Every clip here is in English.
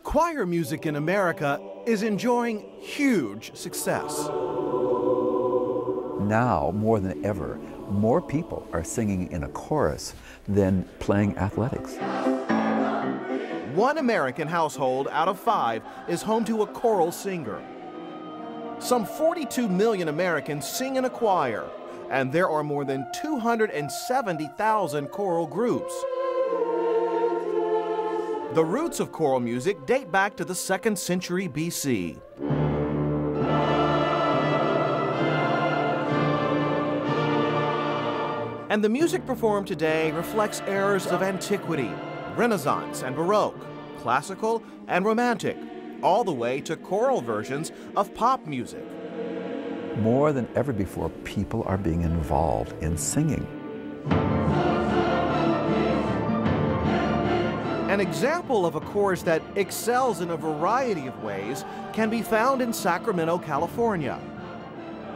Choir music in America is enjoying huge success. Now, more than ever, more people are singing in a chorus than playing athletics. One American household out of 5 is home to a choral singer. Some 42 million Americans sing in a choir, and there are more than 270,000 choral groups. The roots of choral music date back to the 2nd century BC. And the music performed today reflects eras of antiquity, Renaissance and Baroque, classical and romantic, all the way to choral versions of pop music. More than ever before, people are being involved in singing. An example of a chorus that excels in a variety of ways can be found in Sacramento, California.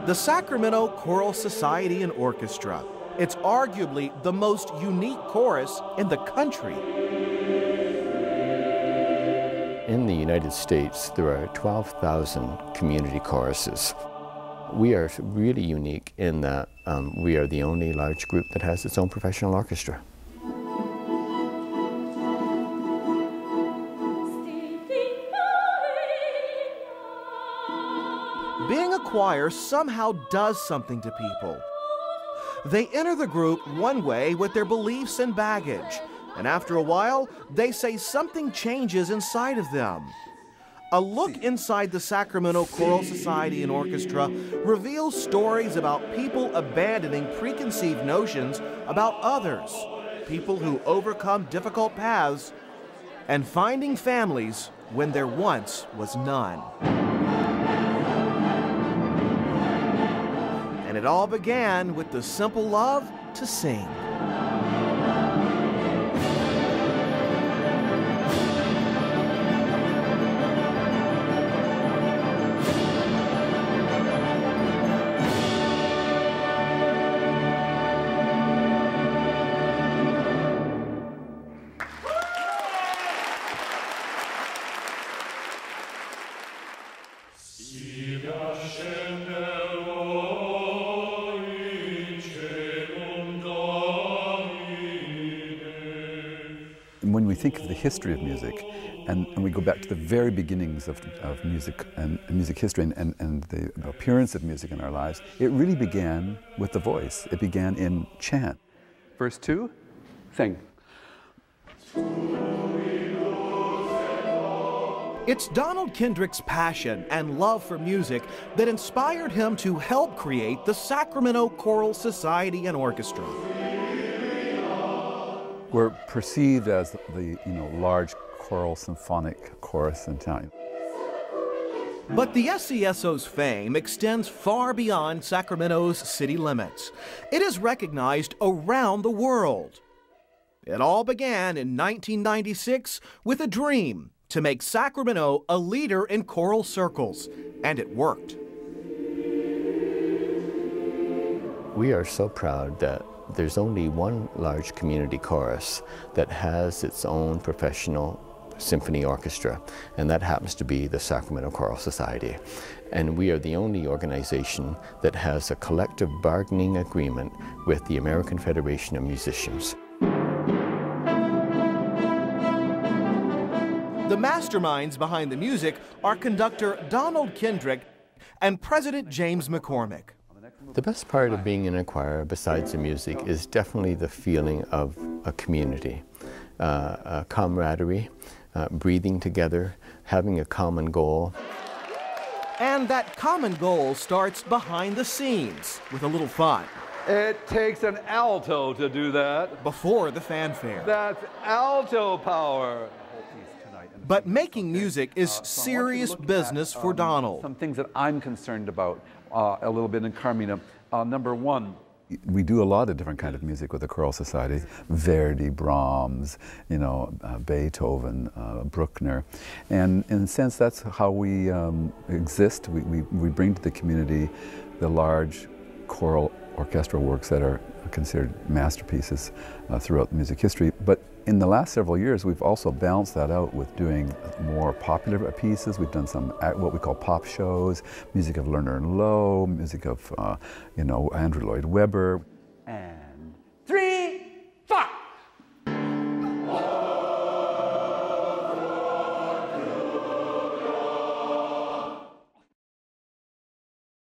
The Sacramento Choral Society and Orchestra. It's arguably the most unique chorus in the country. In the United States, there are 12,000 community choruses. We are really unique in that we are the only large group that has its own professional orchestra. Being a choir somehow does something to people. They enter the group one way with their beliefs and baggage, and after a while, they say something changes inside of them. A look inside the Sacramento Choral Society and Orchestra reveals stories about people abandoning preconceived notions about others, people who overcome difficult paths, and finding families when there once was none. And it all began with the simple love to sing. When we think of the history of music, and we go back to the very beginnings of music and music history and the appearance of music in our lives, it really began with the voice. It began in chant. Verse 2, sing. It's Donald Kendrick's passion and love for music that inspired him to help create the Sacramento Choral Society and Orchestra. We're perceived as the large choral symphonic chorus in town. But the SCSO's fame extends far beyond Sacramento's city limits. It is recognized around the world. It all began in 1996 with a dream to make Sacramento a leader in choral circles, and it worked. We are so proud that there's only one large community chorus that has its own professional symphony orchestra, and that happens to be the Sacramento Choral Society. And we are the only organization that has a collective bargaining agreement with the American Federation of Musicians. The masterminds behind the music are conductor Donald Kendrick and President James McCormick. The best part of being in a choir, besides the music, is definitely the feeling of a community, camaraderie, breathing together, having a common goal. And that common goal starts behind the scenes with a little fun. It takes an alto to do that. Before the fanfare. That's alto power. But making music is serious business for Donald. Some things that I'm concerned about a little bit in Carmina. Number one, we do a lot of different kind of music with the Choral Society. Verdi, Brahms, Beethoven, Bruckner. And in a sense, that's how we exist. We bring to the community the large choral orchestral works that are considered masterpieces throughout music history. But in the last several years, we've also balanced that out with doing more popular pieces. We've done some what we call pop shows, music of Lerner and Loewe, music of Andrew Lloyd Webber. And